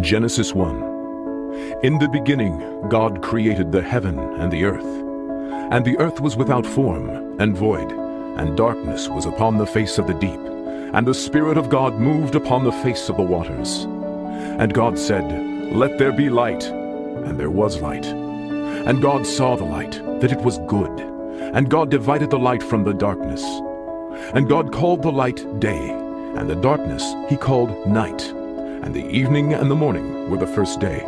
Genesis 1. In the beginning God created the heaven and the earth. And the earth was without form and void, and darkness was upon the face of the deep. And the Spirit of God moved upon the face of the waters. And God said, Let there be light. And there was light. And God saw the light, that it was good. And God divided the light from the darkness. And God called the light day, and the darkness he called night. And the evening and the morning were the first day.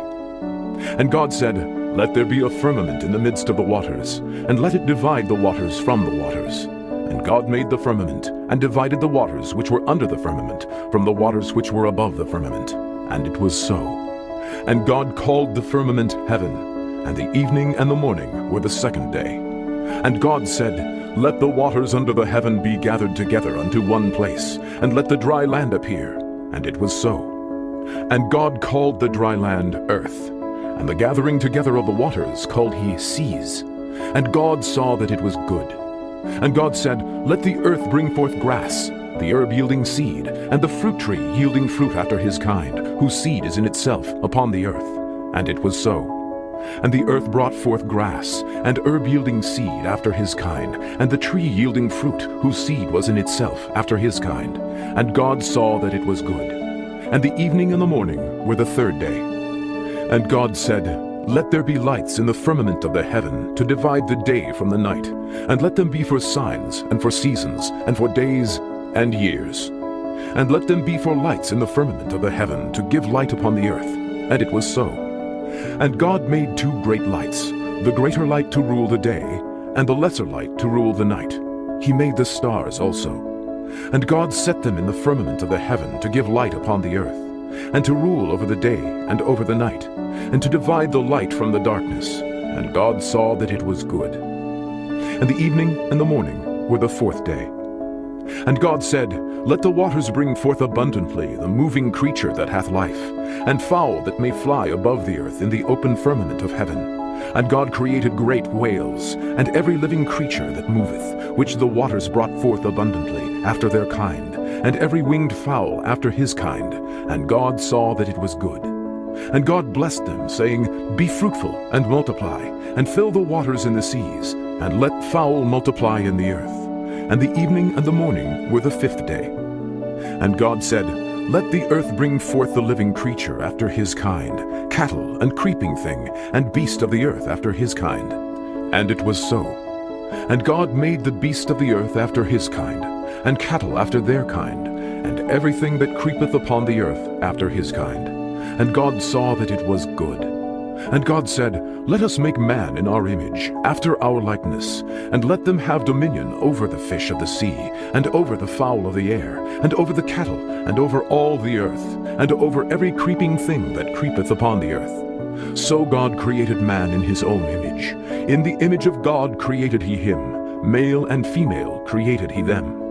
And God said, Let there be a firmament in the midst of the waters, and let it divide the waters from the waters. And God made the firmament, and divided the waters which were under the firmament from the waters which were above the firmament. And it was so. And God called the firmament heaven, and the evening and the morning were the second day. And God said, Let the waters under the heaven be gathered together unto one place, and let the dry land appear. And it was so. And God called the dry land earth, and the gathering together of the waters called he seas. And God saw that it was good. And God said, Let the earth bring forth grass, the herb yielding seed, and the fruit tree yielding fruit after his kind, whose seed is in itself upon the earth. And it was so. And the earth brought forth grass, and herb yielding seed after his kind, and the tree yielding fruit, whose seed was in itself after his kind. And God saw that it was good. And the evening and the morning were the third day. And God said, Let there be lights in the firmament of the heaven, to divide the day from the night, and let them be for signs, and for seasons, and for days and years. And let them be for lights in the firmament of the heaven, to give light upon the earth. And it was so. And God made two great lights, the greater light to rule the day, and the lesser light to rule the night. He made the stars also. And God set them in the firmament of the heaven to give light upon the earth, and to rule over the day and over the night, and to divide the light from the darkness. And God saw that it was good. And the evening and the morning were the fourth day. And God said, Let the waters bring forth abundantly the moving creature that hath life, and fowl that may fly above the earth in the open firmament of heaven. And God created great whales, and every living creature that moveth, which the waters brought forth abundantly after their kind, and every winged fowl after his kind. And God saw that it was good. And God blessed them, saying, Be fruitful, and multiply, and fill the waters in the seas, and let fowl multiply in the earth. And the evening and the morning were the fifth day. And God said, Let the earth bring forth the living creature after his kind, cattle, and creeping thing, and beast of the earth after his kind. And it was so. And God made the beast of the earth after his kind, and cattle after their kind, and everything that creepeth upon the earth after his kind. And God saw that it was good. And God said, Let us make man in our image, after our likeness, and let them have dominion over the fish of the sea, and over the fowl of the air, and over the cattle, and over all the earth, and over every creeping thing that creepeth upon the earth. So God created man in his own image. In the image of God created he him, male and female created he them.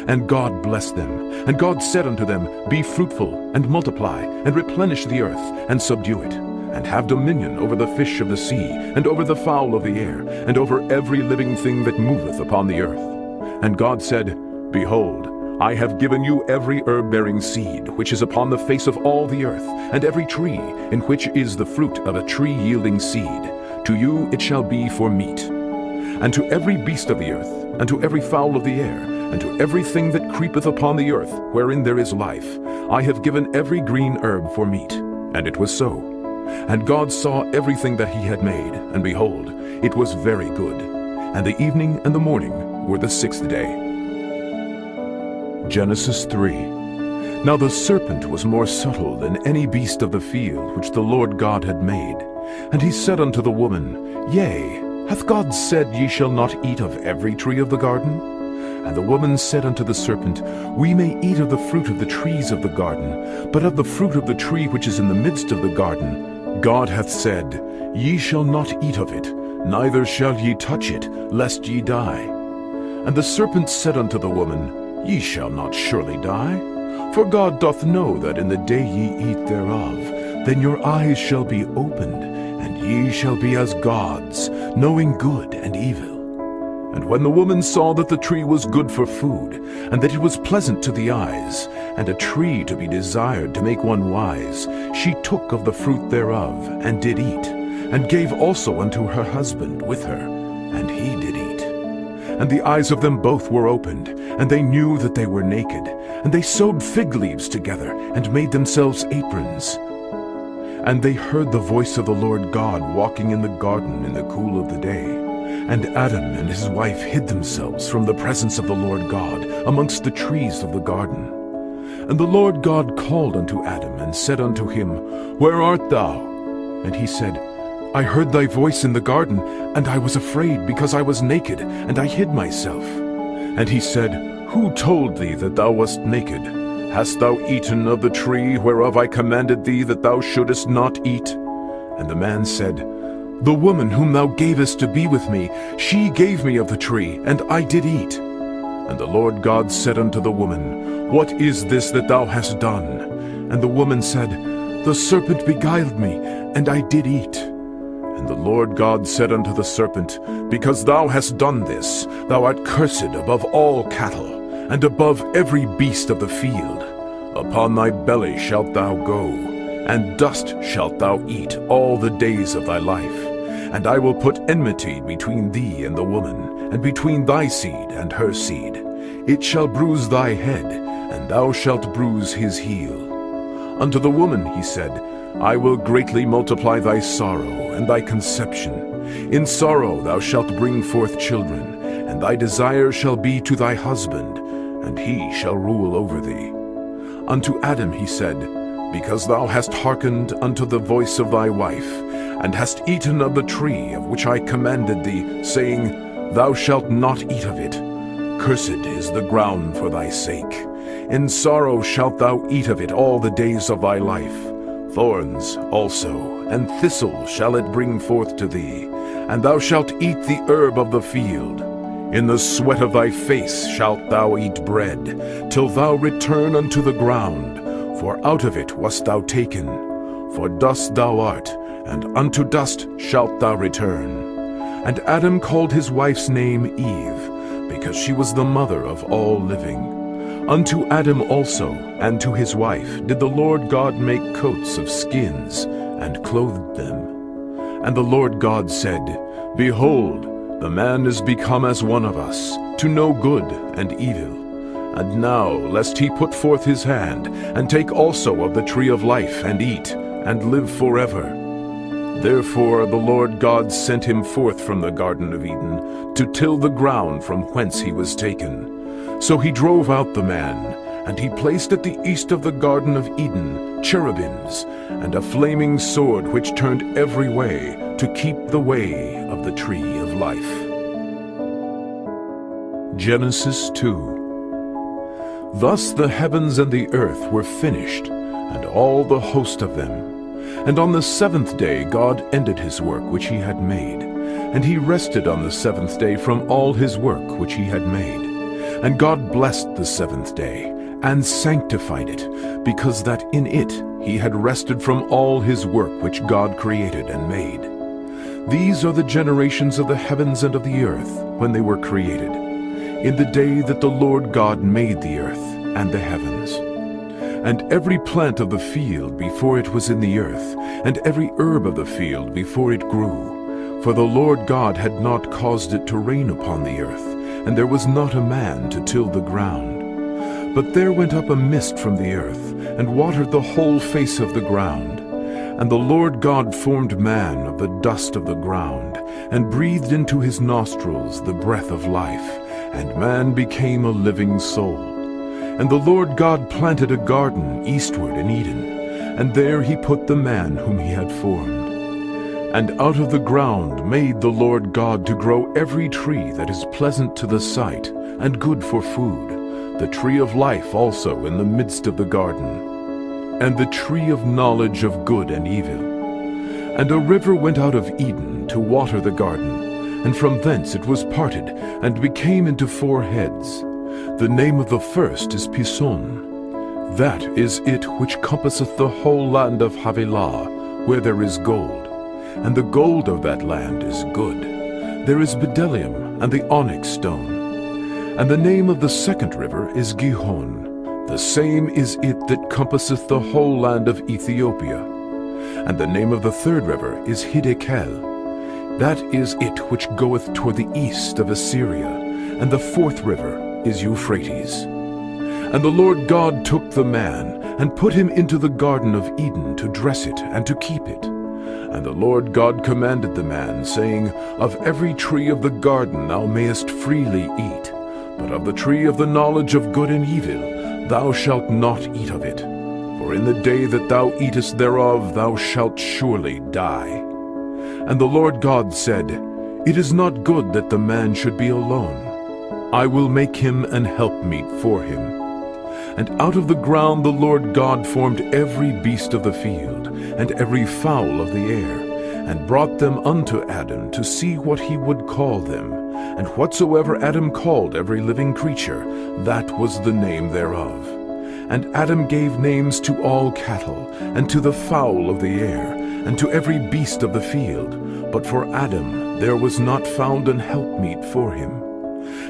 And God blessed them. And God said unto them, Be fruitful, and multiply, and replenish the earth, and subdue it, and have dominion over the fish of the sea, and over the fowl of the air, and over every living thing that moveth upon the earth. And God said, Behold, I have given you every herb-bearing seed, which is upon the face of all the earth, and every tree, in which is the fruit of a tree yielding seed. To you it shall be for meat. And to every beast of the earth, and to every fowl of the air, and to everything that creepeth upon the earth, wherein there is life, I have given every green herb for meat. And it was so. And God saw everything that he had made, and behold, it was very good. And the evening and the morning were the sixth day. Genesis 3. Now the serpent was more subtle than any beast of the field which the Lord God had made. And he said unto the woman, Yea, hath God said, Ye shall not eat of every tree of the garden? And the woman said unto the serpent, We may eat of the fruit of the trees of the garden, but of the fruit of the tree which is in the midst of the garden, God hath said, Ye shall not eat of it, neither shall ye touch it, lest ye die. And the serpent said unto the woman, Ye shall not surely die. For God doth know that in the day ye eat thereof, then your eyes shall be opened, and ye shall be as gods, knowing good and evil. And when the woman saw that the tree was good for food, and that it was pleasant to the eyes, and a tree to be desired to make one wise, she took of the fruit thereof, and did eat, and gave also unto her husband with her, and he did eat. And the eyes of them both were opened, and they knew that they were naked. And they sewed fig leaves together, and made themselves aprons. And they heard the voice of the Lord God walking in the garden in the cool of the day. And Adam and his wife hid themselves from the presence of the Lord God amongst the trees of the garden. And the Lord God called unto Adam, and said unto him, Where art thou? And he said, I heard thy voice in the garden, and I was afraid, because I was naked, and I hid myself. And he said, Who told thee that thou wast naked? Hast thou eaten of the tree whereof I commanded thee that thou shouldest not eat? And the man said, The woman whom thou gavest to be with me, she gave me of the tree, and I did eat. And the Lord God said unto the woman, What is this that thou hast done? And the woman said, The serpent beguiled me, and I did eat. And the Lord God said unto the serpent, Because thou hast done this, thou art cursed above all cattle, and above every beast of the field. Upon thy belly shalt thou go, and dust shalt thou eat all the days of thy life. And I will put enmity between thee and the woman, and between thy seed and her seed. It shall bruise thy head, and thou shalt bruise his heel. Unto the woman he said, I will greatly multiply thy sorrow and thy conception. In sorrow thou shalt bring forth children, and thy desire shall be to thy husband, and he shall rule over thee. Unto Adam he said, Because thou hast hearkened unto the voice of thy wife, and hast eaten of the tree of which I commanded thee, saying, Thou shalt not eat of it. Cursed is the ground for thy sake. In sorrow shalt thou eat of it all the days of thy life. Thorns also, and thistles shall it bring forth to thee, and thou shalt eat the herb of the field. In the sweat of thy face shalt thou eat bread, till thou return unto the ground, for out of it wast thou taken. For dust thou art, and unto dust shalt thou return. And Adam called his wife's name Eve, because she was the mother of all living. Unto Adam also, and to his wife, did the Lord God make coats of skins, and clothed them. And the Lord God said, Behold, the man is become as one of us, to know good and evil. And now, lest he put forth his hand, and take also of the tree of life, and eat, and live forever. Therefore the Lord God sent him forth from the Garden of Eden, to till the ground from whence he was taken. So he drove out the man, and he placed at the east of the Garden of Eden cherubims, and a flaming sword which turned every way, to keep the way of the tree of life. Genesis 2. Thus the heavens and the earth were finished, and all the host of them. And on the seventh day God ended his work which he had made, and he rested on the seventh day from all his work which he had made. And God blessed the seventh day, and sanctified it, because that in it he had rested from all his work which God created and made. These are the generations of the heavens and of the earth, when they were created, in the day that the Lord God made the earth and the heavens. And every plant of the field before it was in the earth, and every herb of the field before it grew. For the Lord God had not caused it to rain upon the earth, and there was not a man to till the ground. But there went up a mist from the earth, and watered the whole face of the ground. And the Lord God formed man of the dust of the ground, and breathed into his nostrils the breath of life, and man became a living soul. And the Lord God planted a garden eastward in Eden, and there he put the man whom he had formed. And out of the ground made the Lord God to grow every tree that is pleasant to the sight, and good for food, the tree of life also in the midst of the garden, and the tree of knowledge of good and evil. And a river went out of Eden to water the garden, and from thence it was parted, and became into 4 heads. The name of the first is Pison. That is it which compasseth the whole land of Havilah, where there is gold. And the gold of that land is good. There is bdellium and the onyx stone. And the name of the second river is Gihon. The same is it that compasseth the whole land of Ethiopia. And the name of the third river is Hiddekel. That is it which goeth toward the east of Assyria. And the fourth river is Euphrates. And the Lord God took the man, and put him into the garden of Eden to dress it and to keep it. And the Lord God commanded the man, saying, Of every tree of the garden thou mayest freely eat, but of the tree of the knowledge of good and evil thou shalt not eat of it. For in the day that thou eatest thereof thou shalt surely die. And the Lord God said, It is not good that the man should be alone. I will make him an helpmeet for him. And out of the ground the Lord God formed every beast of the field, and every fowl of the air, and brought them unto Adam to see what he would call them. And whatsoever Adam called every living creature, that was the name thereof. And Adam gave names to all cattle, and to the fowl of the air, and to every beast of the field. But for Adam there was not found an helpmeet for him.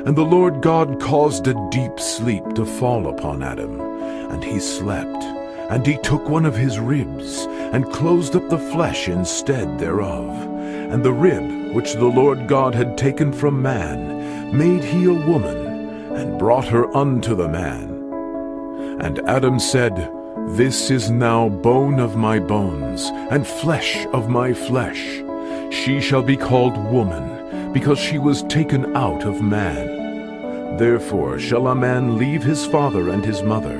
And the Lord God caused a deep sleep to fall upon Adam, and he slept. And he took one of his ribs, and closed up the flesh instead thereof. And the rib which the Lord God had taken from man made he a woman, and brought her unto the man. And Adam said, This is now bone of my bones, and flesh of my flesh. She shall be called woman, because she was taken out of man. Therefore shall a man leave his father and his mother,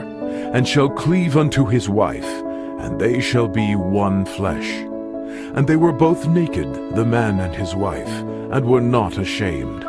and shall cleave unto his wife, and they shall be one flesh. And they were both naked, the man and his wife, and were not ashamed.